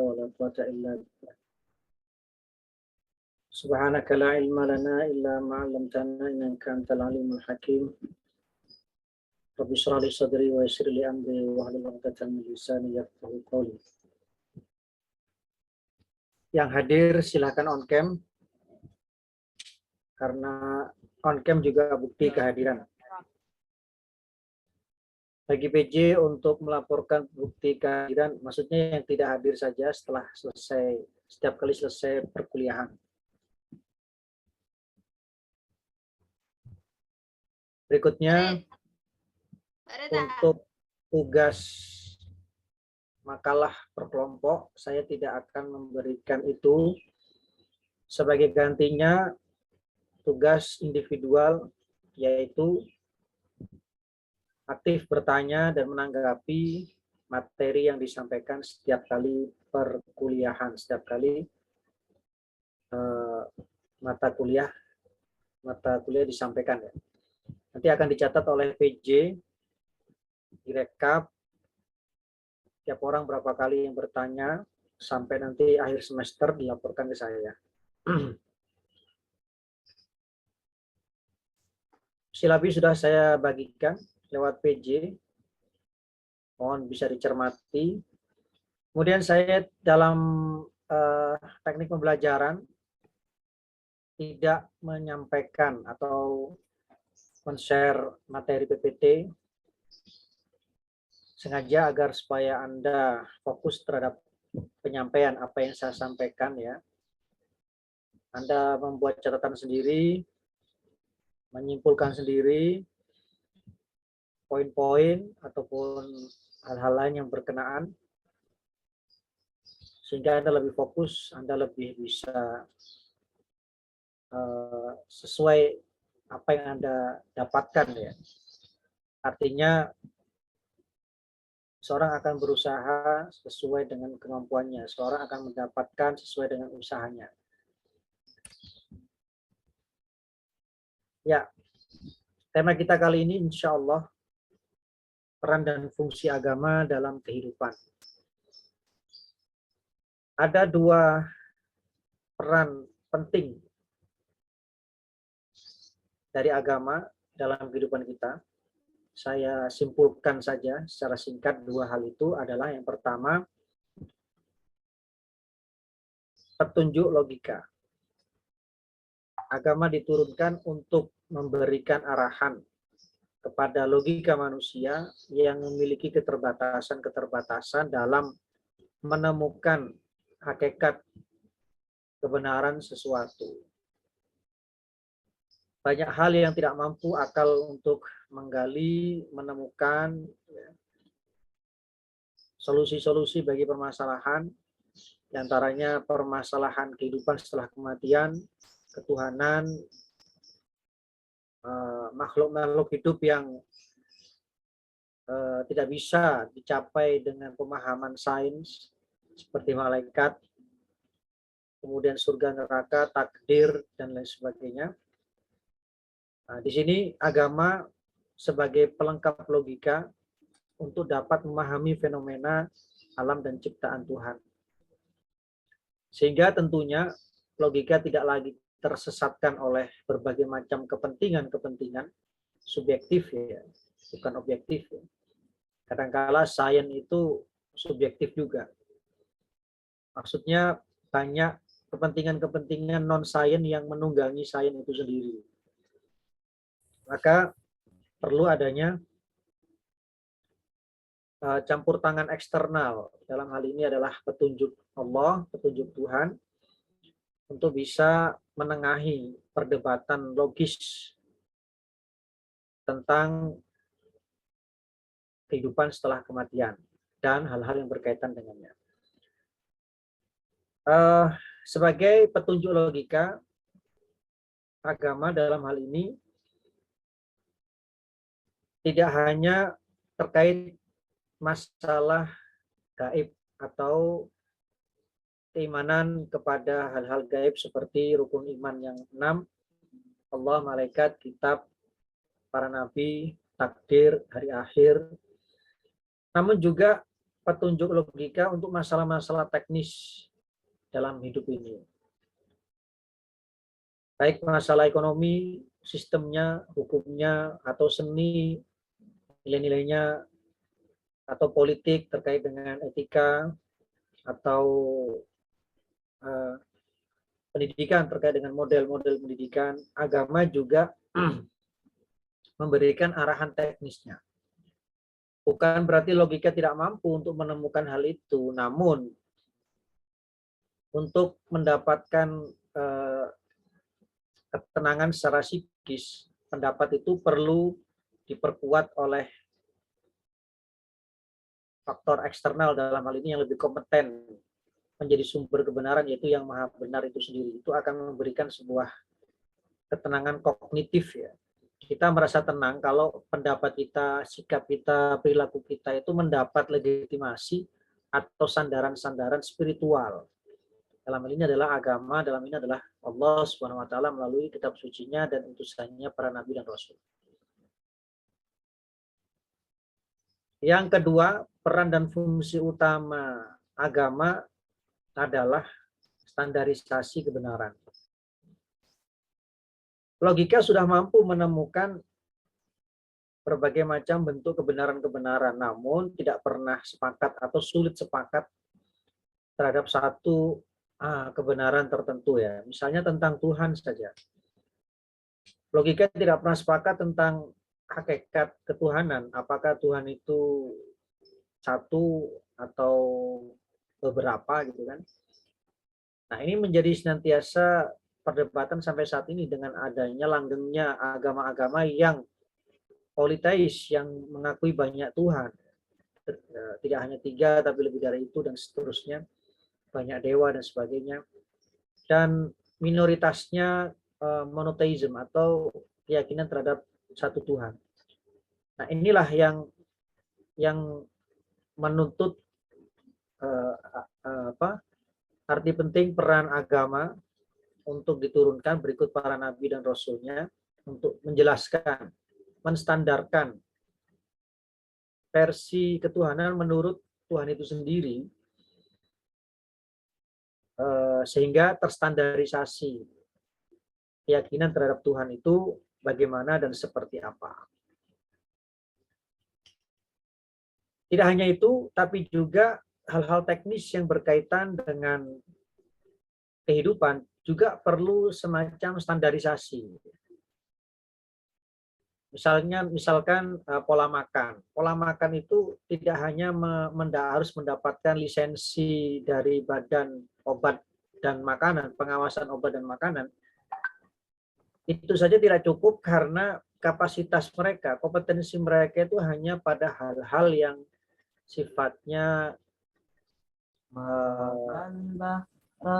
ولا قوة إلا بالله. سبحانك لا علم لنا إلا ما علمتنا إنك أنت العليم الحكيم. رب اشرح لي صدري ويسر لي أمري واحلل عقدة من لساني يفقهوا قولي. Yang hadir silakan on cam karena on cam juga bukti kehadiran. Bagi PJ untuk melaporkan bukti kehadiran, maksudnya yang tidak hadir saja setelah selesai, setiap kali selesai perkuliahan. Berikutnya, untuk tugas makalah per kelompok, saya tidak akan memberikan itu. Sebagai gantinya, tugas individual, yaitu aktif bertanya dan menanggapi materi yang disampaikan setiap kali perkuliahan, setiap kali mata kuliah disampaikan ya. Nanti akan dicatat oleh PJ, direkap tiap orang berapa kali yang bertanya sampai nanti akhir semester dilaporkan ke saya. Silabi sudah saya bagikan lewat PJ, mohon bisa dicermati. Kemudian saya dalam teknik pembelajaran tidak menyampaikan atau men-share materi PPT sengaja agar supaya Anda fokus terhadap penyampaian apa yang saya sampaikan ya. Anda membuat catatan sendiri, menyimpulkan sendiri poin-poin ataupun hal-hal lain yang berkenaan sehingga Anda lebih fokus, Anda lebih bisa sesuai apa yang Anda dapatkan ya. Artinya seorang akan berusaha sesuai dengan kemampuannya, seorang akan mendapatkan sesuai dengan usahanya. Ya, tema kita kali ini insya Allah peran dan fungsi agama dalam kehidupan. Ada dua peran penting dari agama dalam kehidupan kita. Saya simpulkan saja secara singkat dua hal itu adalah yang pertama, petunjuk logika. Agama diturunkan untuk memberikan arahan kepada logika manusia yang memiliki keterbatasan dalam menemukan hakikat kebenaran sesuatu. Banyak hal yang tidak mampu akal untuk menggali, menemukan solusi-solusi bagi permasalahan, diantaranya permasalahan kehidupan setelah kematian, ketuhanan, makhluk-makhluk hidup yang tidak bisa dicapai dengan pemahaman sains, seperti malaikat, kemudian surga neraka, takdir, dan lain sebagainya. Nah, di sini agama sebagai pelengkap logika untuk dapat memahami fenomena alam dan ciptaan Tuhan. Sehingga tentunya logika tidak lagi tersesatkan oleh berbagai macam kepentingan subjektif ya, bukan objektif. Ya. Kadangkala sains itu subjektif juga. Maksudnya banyak kepentingan non-sains yang menunggangi sains itu sendiri. Maka perlu adanya campur tangan eksternal. Dalam hal ini adalah petunjuk Allah, petunjuk Tuhan, untuk bisa menengahi perdebatan logis tentang kehidupan setelah kematian dan hal-hal yang berkaitan dengannya. Sebagai petunjuk logika, agama dalam hal ini tidak hanya terkait masalah gaib atau keimanan kepada hal-hal gaib seperti rukun iman yang 6, Allah, malaikat, kitab, para nabi, takdir, hari akhir. Namun juga petunjuk logika untuk masalah-masalah teknis dalam hidup ini. Baik masalah ekonomi, sistemnya, hukumnya, atau seni, nilai-nilainya, atau politik terkait dengan etika, atau pendidikan terkait dengan model-model pendidikan. Agama juga memberikan arahan teknisnya. Bukan berarti logika tidak mampu untuk menemukan hal itu, namun untuk mendapatkan ketenangan secara psikis, pendapat itu perlu diperkuat oleh faktor eksternal, dalam hal ini yang lebih kompeten menjadi sumber kebenaran, yaitu yang maha benar itu sendiri. Itu akan memberikan sebuah ketenangan kognitif ya. Kita merasa tenang kalau pendapat kita, sikap kita, perilaku kita itu mendapat legitimasi atau sandaran-sandaran spiritual. Dalam hal ini adalah agama, dalam ini adalah Allah Subhanahu wa taala melalui kitab sucinya dan utusannya para nabi dan rasul. Yang kedua, peran dan fungsi utama agama adalah standarisasi kebenaran. Logika sudah mampu menemukan berbagai macam bentuk kebenaran-kebenaran, namun tidak pernah sepakat atau sulit sepakat terhadap satu kebenaran tertentu ya. Misalnya tentang Tuhan saja. Logika tidak pernah sepakat tentang hakikat ketuhanan. Apakah Tuhan itu satu atau beberapa gitu kan. Nah, ini menjadi senantiasa perdebatan sampai saat ini dengan adanya langgengnya agama-agama yang politeis, yang mengakui banyak Tuhan. Tidak hanya 3 tapi lebih dari itu dan seterusnya. Banyak dewa dan sebagainya. Dan minoritasnya monoteisme atau keyakinan terhadap satu Tuhan. Nah, inilah yang menuntut arti penting peran agama untuk diturunkan berikut para nabi dan rasulnya untuk menjelaskan, menstandarkan versi ketuhanan menurut Tuhan itu sendiri, sehingga terstandarisasi keyakinan terhadap Tuhan itu bagaimana dan seperti apa. Tidak hanya itu, tapi juga hal-hal teknis yang berkaitan dengan kehidupan juga perlu semacam standarisasi. Misalkan pola makan. Pola makan itu tidak hanya harus mendapatkan lisensi dari Badan Obat dan Makanan, pengawasan obat dan makanan. Itu saja tidak cukup karena kapasitas mereka, kompetensi mereka itu hanya pada hal-hal yang sifatnya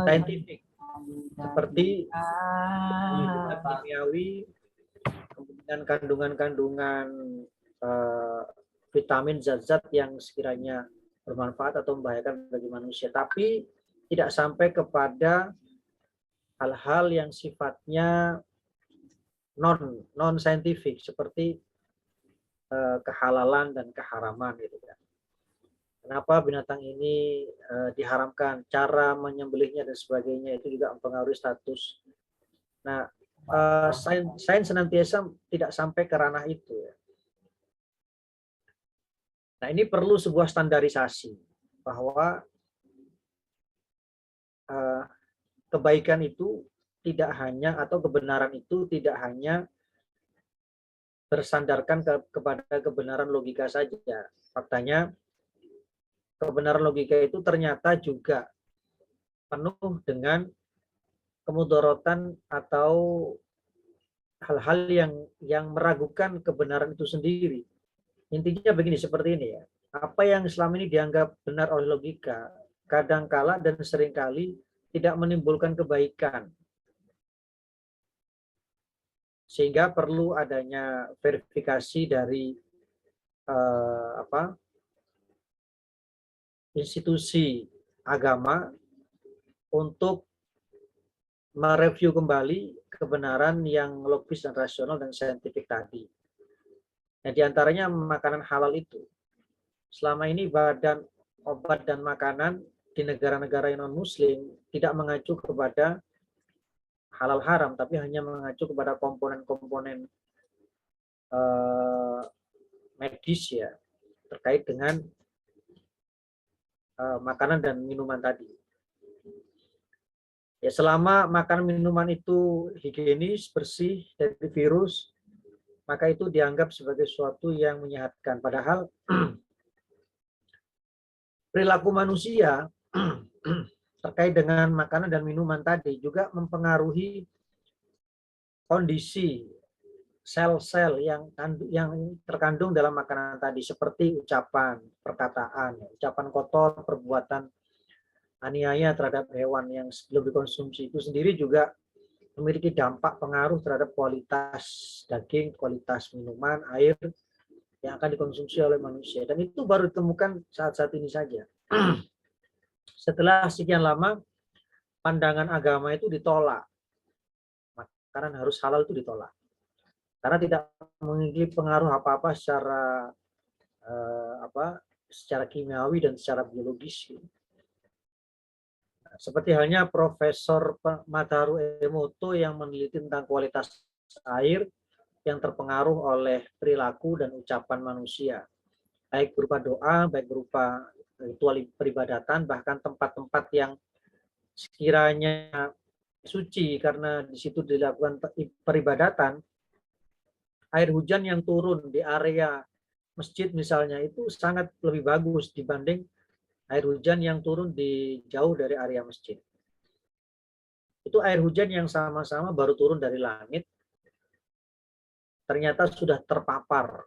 saintifik, seperti penghitungan kimiawi, kemudian kandungan-kandungan vitamin, zat-zat yang sekiranya bermanfaat atau membahayakan bagi manusia, tapi tidak sampai kepada hal-hal yang sifatnya non saintifik seperti kehalalan dan keharaman gitu kan. Kenapa binatang ini diharamkan, cara menyembelihnya dan sebagainya itu juga mempengaruhi status. Nah, sains senantiasa tidak sampai ke ranah itu ya. Nah, ini perlu sebuah standarisasi bahwa kebaikan itu tidak hanya atau kebenaran itu tidak hanya bersandarkan kepada kebenaran logika saja. Faktanya kebenaran logika itu ternyata juga penuh dengan kemudorotan atau hal-hal yang meragukan kebenaran itu sendiri. Intinya begini, seperti ini ya. Apa yang selama ini dianggap benar oleh logika, kadangkala dan seringkali tidak menimbulkan kebaikan. Sehingga perlu adanya verifikasi dari institusi agama untuk mereview kembali kebenaran yang logis dan rasional dan saintifik tadi. Nah, di antaranya makanan halal itu. Selama ini Badan obat dan makanan di negara-negara yang non-muslim tidak mengacu kepada halal haram, tapi hanya mengacu kepada komponen-komponen medis ya, terkait dengan makanan dan minuman tadi. Ya, selama makanan minuman itu higienis, bersih dari virus, maka itu dianggap sebagai sesuatu yang menyehatkan. Padahal perilaku manusia terkait dengan makanan dan minuman tadi juga mempengaruhi kondisi sel-sel yang terkandung dalam makanan tadi, seperti ucapan, perkataan, ucapan kotor, perbuatan aniaya terhadap hewan yang sebelum dikonsumsi itu sendiri juga memiliki dampak pengaruh terhadap kualitas daging, kualitas minuman, air yang akan dikonsumsi oleh manusia. Dan itu baru ditemukan saat-saat ini saja. Setelah sekian lama, pandangan agama itu ditolak. Makanan harus halal itu ditolak. Karena tidak memiliki pengaruh apa-apa secara kimiawi dan secara biologis. Seperti halnya Profesor Mataru Emoto yang meneliti tentang kualitas air yang terpengaruh oleh perilaku dan ucapan manusia, baik berupa doa, baik berupa ritual peribadatan, bahkan tempat-tempat yang sekiranya suci karena di situ dilakukan peribadatan, air hujan yang turun di area masjid misalnya itu sangat lebih bagus dibanding air hujan yang turun di jauh dari area masjid. Itu air hujan yang sama-sama baru turun dari langit, ternyata sudah terpapar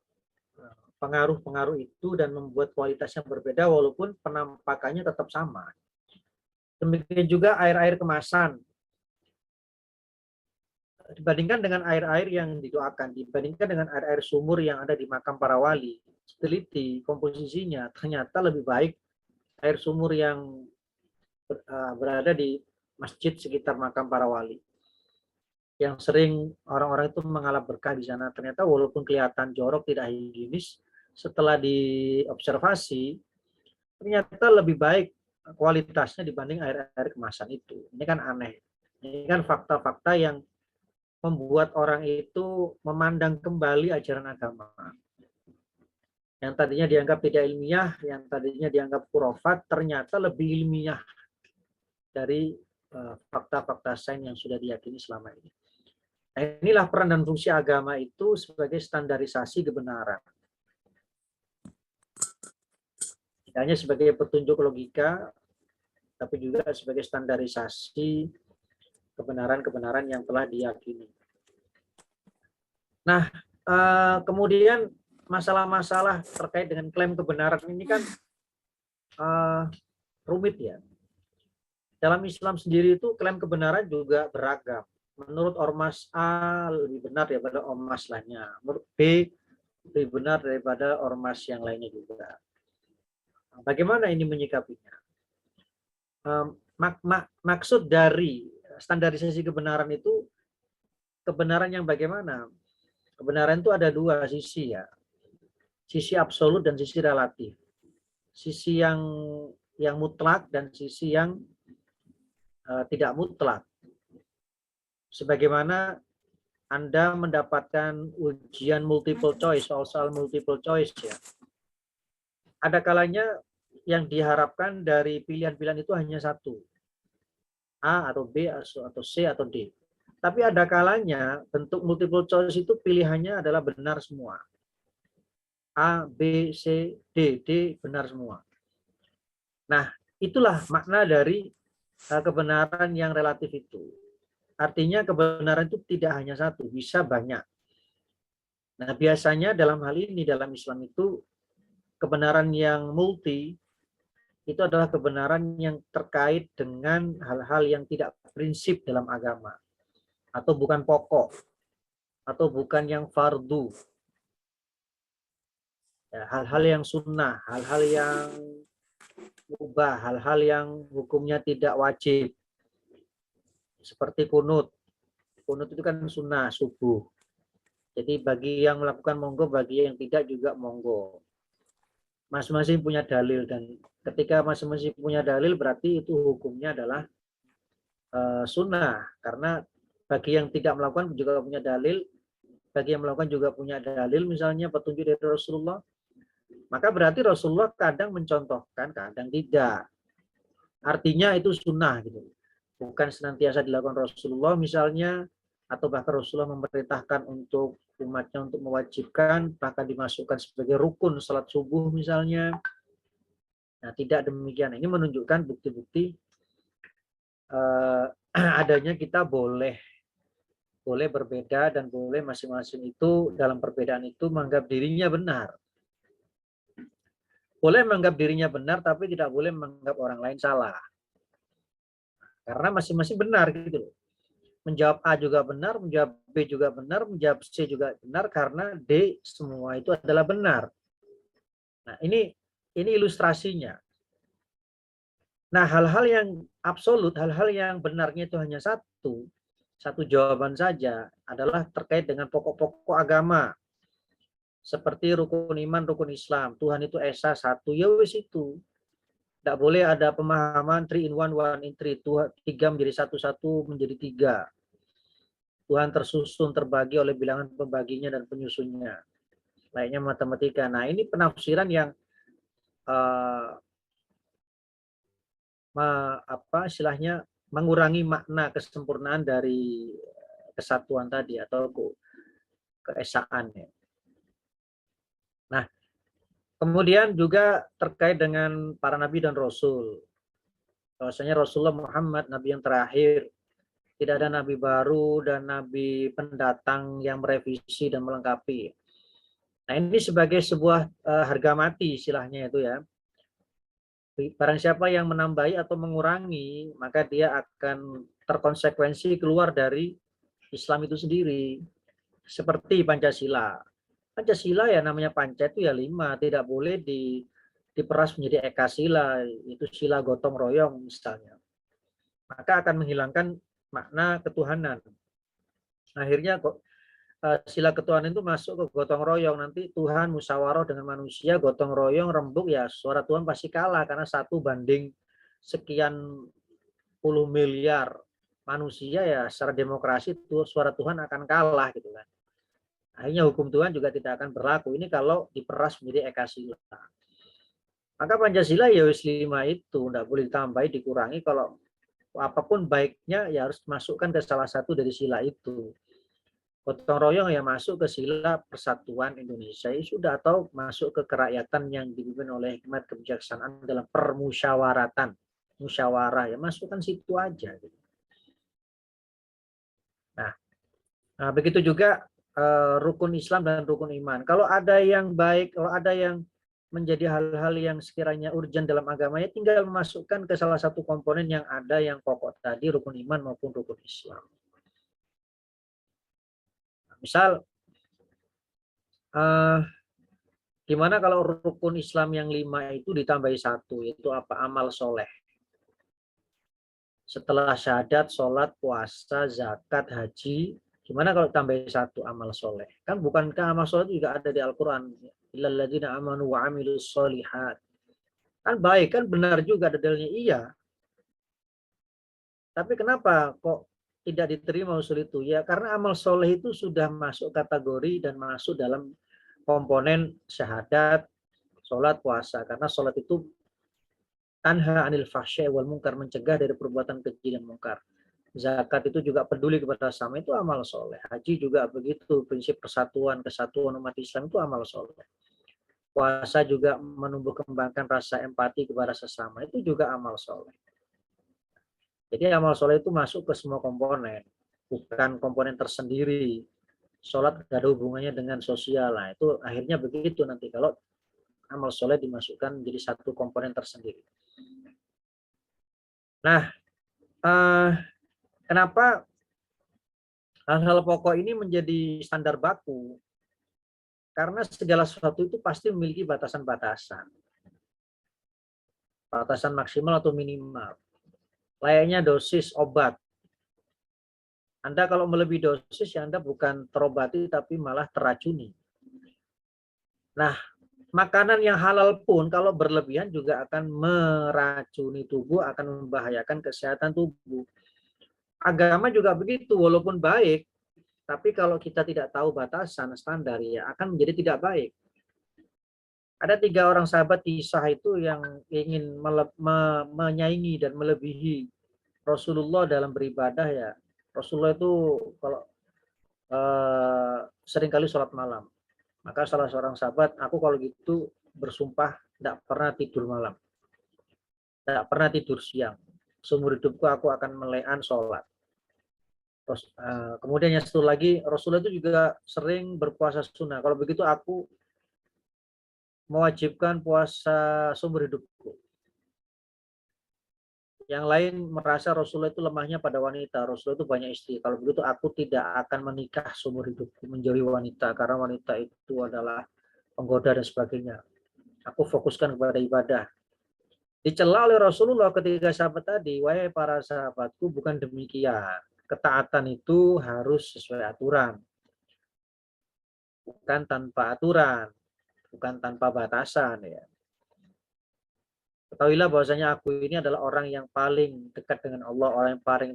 pengaruh-pengaruh itu dan membuat kualitasnya berbeda walaupun penampakannya tetap sama. Demikian juga air-air kemasan. Dibandingkan dengan air-air yang didoakan, dibandingkan dengan air-air sumur yang ada di makam para wali, teliti komposisinya, ternyata lebih baik air sumur yang berada di masjid sekitar makam para wali. Yang sering orang-orang itu mengalami berkah di sana. Ternyata walaupun kelihatan jorok, tidak higienis, setelah diobservasi, ternyata lebih baik kualitasnya dibanding air-air kemasan itu. Ini kan aneh. Ini kan fakta-fakta yang membuat orang itu memandang kembali ajaran agama. Yang tadinya dianggap tidak ilmiah, yang tadinya dianggap khurafat, ternyata lebih ilmiah dari fakta-fakta sains yang sudah diyakini selama ini. Nah, inilah peran dan fungsi agama itu sebagai standarisasi kebenaran. Tidak hanya sebagai petunjuk logika, tapi juga sebagai standarisasi kebenaran-kebenaran yang telah diyakini. Nah, kemudian masalah-masalah terkait dengan klaim kebenaran ini kan rumit ya. Dalam Islam sendiri itu klaim kebenaran juga beragam. Menurut ormas A lebih benar daripada ormas lainnya. Menurut B lebih benar daripada ormas yang lainnya juga. Bagaimana ini menyikapinya? Maksud dari standarisasi kebenaran itu kebenaran yang bagaimana? Kebenaran itu ada dua sisi ya. Sisi absolut dan sisi relatif. Sisi yang mutlak dan sisi yang tidak mutlak. Sebagaimana Anda mendapatkan ujian multiple choice, soal multiple choice ya. Ada kalanya yang diharapkan dari pilihan-pilihan itu hanya satu. A atau B atau C atau D. Tapi ada kalanya bentuk multiple choice itu pilihannya adalah benar semua. A, B, C, D. D benar semua. Nah, itulah makna dari kebenaran yang relatif itu. Artinya kebenaran itu tidak hanya satu, bisa banyak. Nah, biasanya dalam hal ini, dalam Islam itu, kebenaran yang multi, itu adalah kebenaran yang terkait dengan hal-hal yang tidak prinsip dalam agama. Atau bukan pokok, atau bukan yang fardu. Hal-hal yang sunnah, hal-hal yang mubah, hal-hal yang hukumnya tidak wajib. Seperti kunut. Kunut itu kan sunnah, subuh. Jadi bagi yang melakukan monggo, bagi yang tidak juga monggo. masing-masing punya dalil, dan ketika masing-masing punya dalil berarti itu hukumnya adalah sunnah, karena bagi yang tidak melakukan juga punya dalil, bagi yang melakukan juga punya dalil, misalnya petunjuk dari Rasulullah, maka berarti Rasulullah kadang mencontohkan, kadang tidak. Artinya itu sunnah gitu. Bukan senantiasa dilakukan Rasulullah misalnya, atau bahkan Rasulullah memerintahkan untuk umatnya untuk mewajibkan, bahkan dimasukkan sebagai rukun salat subuh misalnya. Nah, tidak demikian. Ini menunjukkan bukti-bukti adanya kita boleh berbeda, dan boleh masing-masing itu dalam perbedaan itu menganggap dirinya benar. Boleh menganggap dirinya benar, tapi tidak boleh menganggap orang lain salah. Karena masing-masing benar gitu loh. Menjawab A juga benar, menjawab B juga benar, menjawab C juga benar, karena D semua itu adalah benar. Nah, ini ilustrasinya. Nah, hal-hal yang absolut, hal-hal yang benarnya itu hanya satu jawaban saja, adalah terkait dengan pokok-pokok agama. Seperti rukun iman, rukun Islam. Tuhan itu esa, satu, ya wis itu. Tidak boleh ada pemahaman 3 in 1, 1 in 3. Tuhan 3 menjadi 1, 1 menjadi 3. Tuhan tersusun, terbagi oleh bilangan pembaginya dan penyusunnya. Layaknya matematika. Nah, ini penafsiran yang istilahnya mengurangi makna kesempurnaan dari kesatuan tadi atau keesaannya. Nah, kemudian juga terkait dengan para nabi dan rasul. Bahwasanya Rasulullah Muhammad nabi yang terakhir, tidak ada nabi baru dan nabi pendatang yang merevisi dan melengkapi. Nah, ini sebagai sebuah harga mati istilahnya itu ya. Barang siapa yang menambahi atau mengurangi, maka dia akan terkonsekuensi keluar dari Islam itu sendiri. Seperti Pancasila. Pancasila ya namanya panca itu ya 5, tidak boleh diperas menjadi ekasila, itu sila gotong royong misalnya. Maka akan menghilangkan makna ketuhanan. Akhirnya sila ketuhanan itu masuk ke gotong royong, nanti Tuhan musyawarah dengan manusia, gotong royong, rembuk, ya suara Tuhan pasti kalah, karena 1 banding sekian puluh miliar manusia, ya secara demokrasi suara Tuhan akan kalah gitu kan. Akhirnya hukum Tuhan juga tidak akan berlaku. Ini kalau diperas menjadi ekasila. Maka Pancasila ya wis 5 itu, tidak boleh ditambahi, dikurangi. Kalau apapun baiknya ya harus masukkan ke salah satu dari sila itu. Gotong royong ya masuk ke sila persatuan Indonesia ya sudah, atau masuk ke kerakyatan yang dipimpin oleh hikmat kebijaksanaan dalam permusyawaratan, musyawarah, ya masukkan situ aja. Nah, begitu juga rukun Islam dan rukun iman. Kalau ada yang baik, kalau ada yang menjadi hal-hal yang sekiranya urgent dalam agamanya, tinggal memasukkan ke salah satu komponen yang ada yang pokok tadi, rukun iman maupun rukun Islam. Misal, gimana kalau rukun Islam yang 5 itu ditambahi 1, yaitu apa? Amal soleh. Setelah syahadat, sholat, puasa, zakat, haji, gimana kalau tambahi 1, amal soleh? Kan bukankah amal soleh juga ada di Al-Quran? Illalladzina amanu wa amilus sholihat. Kan baik, kan benar juga ada dalilnya, iya. Tapi kenapa kok tidak diterima usul itu? Ya karena amal soleh itu sudah masuk kategori dan masuk dalam komponen syahadat, sholat, puasa. Karena sholat itu tanha anil fahsya wal munkar, mencegah dari perbuatan keji dan munkar. Zakat itu juga peduli kepada sesama, itu amal soleh. Haji juga begitu, prinsip persatuan, kesatuan umat Islam itu amal soleh. Puasa juga menumbuh kembangkan rasa empati kepada sesama, itu juga amal soleh. Jadi amal soleh itu masuk ke semua komponen, bukan komponen tersendiri. Sholat gak ada hubungannya dengan sosial. Nah, itu akhirnya begitu nanti kalau amal soleh dimasukkan menjadi satu komponen tersendiri. Nah, kenapa hal-hal pokok ini menjadi standar baku? Karena segala sesuatu itu pasti memiliki batasan-batasan. Batasan maksimal atau minimal. Layaknya dosis obat. Anda kalau melebihi dosis, ya Anda bukan terobati, tapi malah teracuni. Nah, Makanan yang halal pun kalau berlebihan juga akan meracuni tubuh, akan membahayakan kesehatan tubuh. Agama juga begitu, walaupun baik, tapi kalau kita tidak tahu batasan standar ya akan menjadi tidak baik. Ada 3 orang sahabat kisah itu yang ingin menyaingi dan melebihi Rasulullah dalam beribadah ya. Rasulullah itu kalau seringkali sholat malam. Maka salah seorang sahabat, aku kalau gitu bersumpah tidak pernah tidur malam, tidak pernah tidur siang. Seumur hidupku aku akan melean sholat. Terus, kemudian yang satu lagi, Rasulullah itu juga sering berpuasa sunnah. Kalau begitu aku mewajibkan puasa seumur hidupku. Yang lain merasa Rasulullah itu lemahnya pada wanita. Rasulullah itu banyak istri. Kalau begitu aku tidak akan menikah seumur hidupku menjauhi wanita. Karena wanita itu adalah penggoda dan sebagainya. Aku fokuskan kepada ibadah. Dicela oleh Rasulullah ketika sahabat tadi, wahai para sahabatku, bukan demikian. Ketaatan itu harus sesuai aturan. Bukan tanpa aturan. Bukan tanpa batasan ya. Ketahuilah bahwasanya aku ini adalah orang yang paling dekat dengan Allah, orang yang paling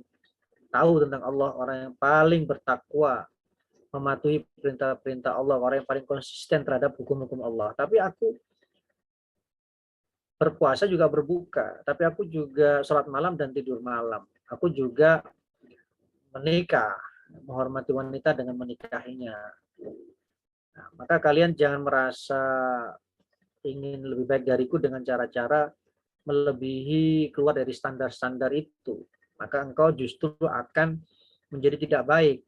tahu tentang Allah, orang yang paling bertakwa, mematuhi perintah-perintah Allah, orang yang paling konsisten terhadap hukum-hukum Allah. Tapi aku berpuasa juga berbuka, tapi aku juga sholat malam dan tidur malam. Aku juga menikah, menghormati wanita dengan menikahinya. Nah, maka kalian jangan merasa ingin lebih baik dariku dengan cara-cara melebihi keluar dari standar-standar itu. Maka engkau justru akan menjadi tidak baik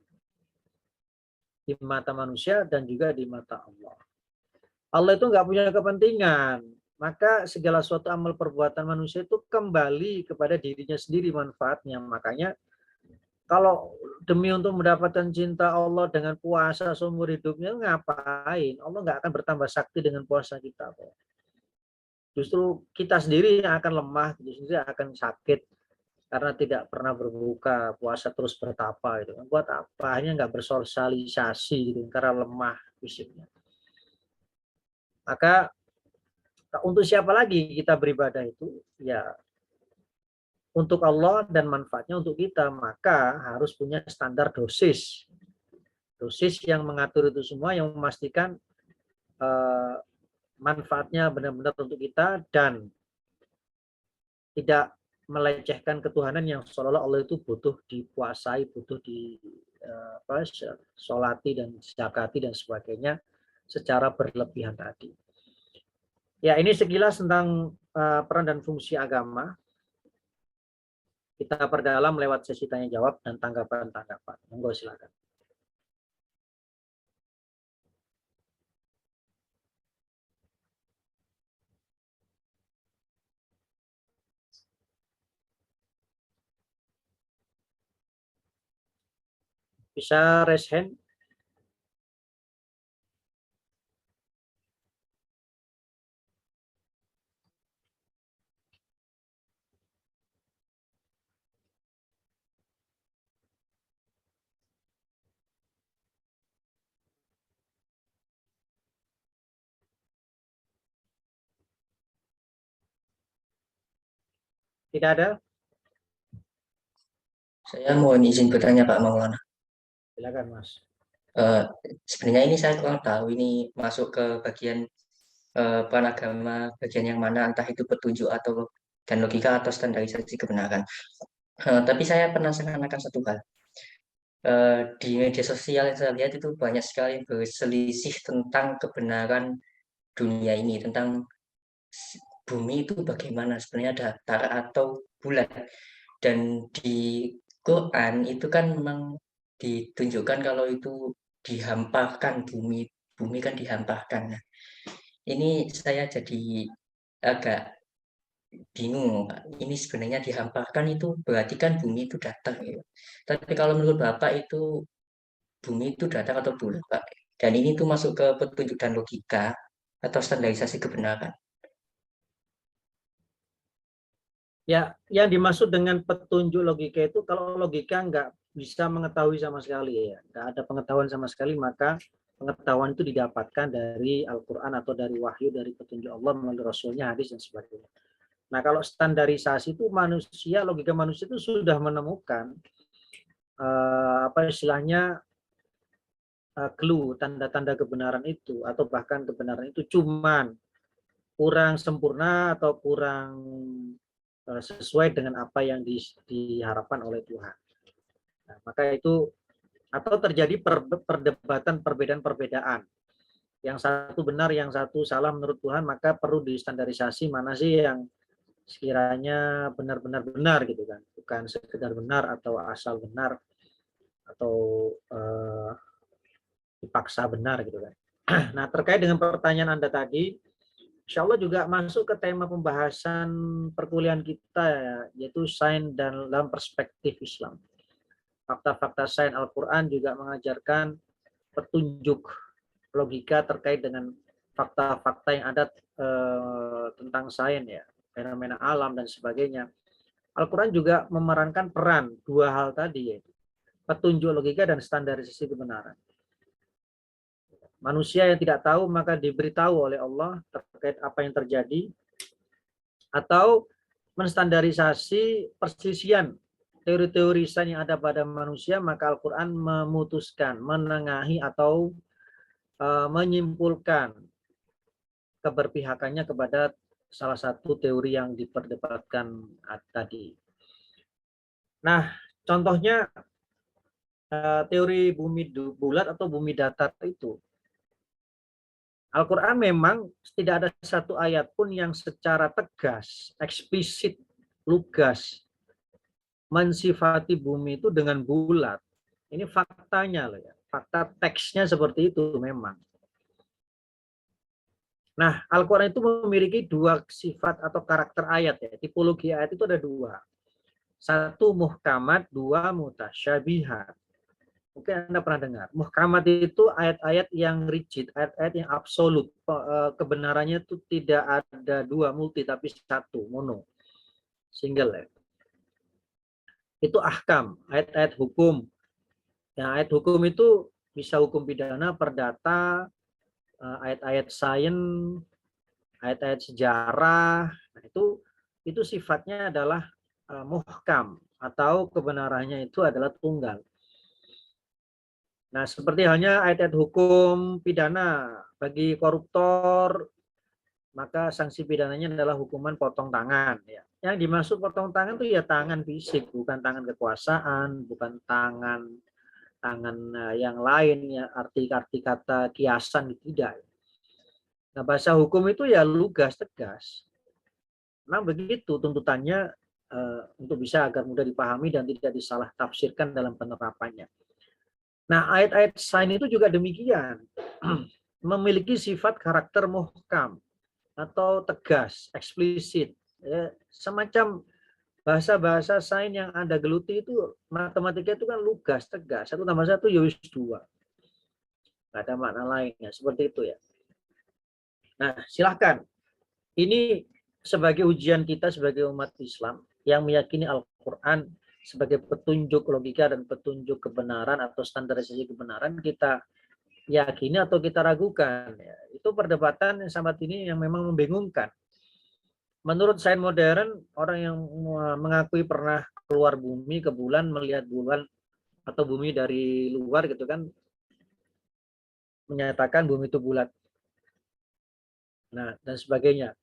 di mata manusia dan juga di mata Allah. Allah itu nggak punya kepentingan. Maka segala suatu amal perbuatan manusia itu kembali kepada dirinya sendiri manfaatnya. Makanya kalau demi untuk mendapatkan cinta Allah dengan puasa seumur hidupnya, ngapain? Allah nggak akan bertambah sakti dengan puasa kita. Justru kita sendiri yang akan lemah, justru akan sakit karena tidak pernah berbuka, puasa terus bertapa gitu. Buat apa? Hanya nggak bersosialisasi gitu, karena lemah fisiknya. Maka untuk siapa lagi kita beribadah itu? Ya untuk Allah dan manfaatnya untuk kita, maka harus punya standar dosis. Dosis yang mengatur itu semua, yang memastikan manfaatnya benar-benar untuk kita dan tidak melecehkan ketuhanan yang seolah-olah Allah itu butuh dipuasai, butuh di solati dan zakati dan sebagainya secara berlebihan tadi. Ya, ini sekilas tentang peran dan fungsi agama. Kita perdalam lewat sesi tanya jawab dan tanggapan-tanggapan. Monggo silakan. Bisa raise hand? Tidak ada? Saya mohon izin bertanya Pak Maulana. Silakan Mas. Sebenarnya ini saya kurang tahu ini masuk ke bagian peran agama, bagian yang mana entah itu petunjuk atau dan logika atau standarisasi kebenaran. Tapi saya penasaran akan satu hal. Di media sosial yang saya lihat itu banyak sekali berselisih tentang kebenaran dunia ini, tentang bumi itu bagaimana sebenarnya datar atau bulat. Dan di Quran itu kan memang ditunjukkan kalau itu dihamparkan bumi, bumi kan dihamparkan. Nah, ini saya jadi agak bingung. Ini sebenarnya dihamparkan itu berarti kan bumi itu datar ya. Tapi kalau menurut Bapak itu bumi itu datar atau bulat, Pak? Dan ini tuh masuk ke petunjuk dan logika atau standarisasi kebenaran. Ya, yang dimaksud dengan petunjuk logika itu kalau logika nggak bisa mengetahui sama sekali ya, nggak ada pengetahuan sama sekali, maka pengetahuan itu didapatkan dari Al-Quran atau dari wahyu, dari petunjuk Allah melalui Rasulnya, hadis dan sebagainya. Nah, kalau standarisasi itu logika manusia itu sudah menemukan apa istilahnya clue, tanda-tanda kebenaran itu, atau bahkan kebenaran itu cuman kurang sempurna atau kurang sesuai dengan apa yang diharapkan oleh Tuhan. Nah, maka itu atau terjadi perdebatan, perbedaan-perbedaan. Yang satu benar, yang satu salah menurut Tuhan, maka perlu distandarisasi mana sih yang sekiranya benar-benar benar gitu kan, bukan sekedar benar atau asal benar atau dipaksa benar gitu kan. Nah, terkait dengan pertanyaan Anda tadi, insya Allah juga masuk ke tema pembahasan perkuliahan kita ya, yaitu sains dan dalam perspektif Islam. Fakta-fakta sains Al-Quran juga mengajarkan petunjuk logika terkait dengan fakta-fakta yang ada tentang sains ya, fenomena alam dan sebagainya. Al-Quran juga memerankan peran dua hal tadi, yaitu petunjuk logika dan standarisasi kebenaran. Manusia yang tidak tahu maka diberitahu oleh Allah terkait apa yang terjadi, atau menstandarisasi persisian teori-teori sains yang ada pada manusia, maka Al-Quran memutuskan, menengahi atau menyimpulkan keberpihakannya kepada salah satu teori yang diperdebatkan tadi. Nah, contohnya teori bumi bulat atau bumi datar itu. Al-Quran memang tidak ada satu ayat pun yang secara tegas, eksplisit, lugas mensifati bumi itu dengan bulat. Ini faktanya loh ya. Fakta teksnya seperti itu memang. Nah, Al-Quran itu memiliki dua sifat atau karakter ayat ya. Tipologi ayat itu ada dua. Satu muhkamat, dua mutasyabihat. Mungkin Anda pernah dengar. Muhkamat itu ayat-ayat yang rigid, ayat-ayat yang absolut. Kebenarannya itu tidak ada dua multi, tapi satu, mono. Single ya. Itu ahkam, ayat-ayat hukum. Yang ayat hukum itu bisa hukum pidana, perdata, ayat-ayat sains, ayat-ayat sejarah. Nah, itu sifatnya adalah muhkam atau kebenarannya itu adalah tunggal. Nah, seperti halnya ayat-ayat hukum pidana bagi koruptor, maka sanksi pidananya adalah hukuman potong tangan. Ya. Yang dimaksud potong tangan itu ya tangan fisik, bukan tangan kekuasaan, bukan tangan yang lain, ya arti-arti kata kiasan tidak. Nah, bahasa hukum itu ya lugas, tegas. Nah, begitu tuntutannya untuk bisa agar mudah dipahami dan tidak disalah tafsirkan dalam penerapannya. Nah, ayat-ayat sains itu juga demikian. Memiliki sifat karakter muhkam atau tegas, eksplisit. Ya, semacam bahasa-bahasa sains yang Anda geluti itu, matematika itu kan lugas, tegas. 1 tambah 1 ya wis 2. Nggak ada makna lainnya, seperti itu ya. Nah, silahkan. Ini sebagai ujian kita sebagai umat Islam yang meyakini Al-Quran sebagai petunjuk logika dan petunjuk kebenaran atau standarisasi kebenaran, kita yakini atau kita ragukan. Ya, itu perdebatan yang sangat ini yang memang membingungkan. Menurut sains modern, orang yang mengakui pernah keluar bumi ke bulan, melihat bulan atau bumi dari luar gitu kan, menyatakan bumi itu bulat. Nah, dan sebagainya.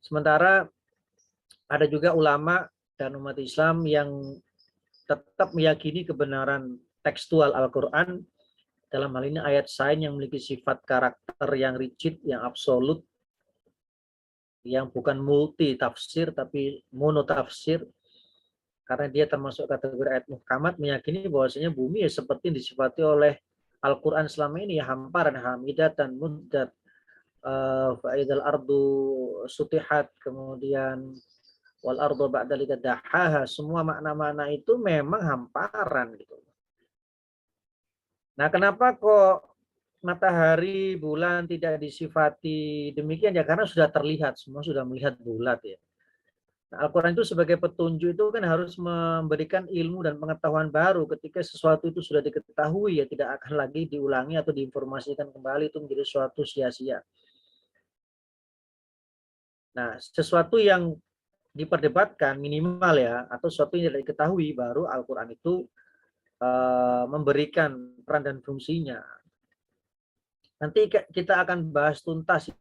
Sementara ada juga ulama dan umat Islam yang tetap meyakini kebenaran tekstual Al-Quran, dalam hal ini ayat sains yang memiliki sifat karakter yang rigid, yang absolut, yang bukan multi tafsir tapi mono tafsir, karena dia termasuk kategori ayat muhkamat, meyakini bahwasanya bumi ya seperti disifati oleh Al-Quran selama ini ya, hamparan, hamidatan, muddat, fa'idal ardu sutihat, kemudian wal ardu ba'dalika dahaha, semua makna-makna itu memang hamparan gitu. Nah, kenapa kok matahari, bulan tidak disifati demikian ya? Karena sudah terlihat, semua sudah melihat bulat ya. Nah, Al-Quran itu sebagai petunjuk itu kan harus memberikan ilmu dan pengetahuan baru. Ketika sesuatu itu sudah diketahui, ya tidak akan lagi diulangi atau diinformasikan kembali, itu menjadi suatu sia-sia. Nah, sesuatu yang diperdebatkan minimal ya, atau sesuatu yang tidak diketahui, baru Al-Quran itu memberikan peran dan fungsinya. Nanti kita akan bahas tuntas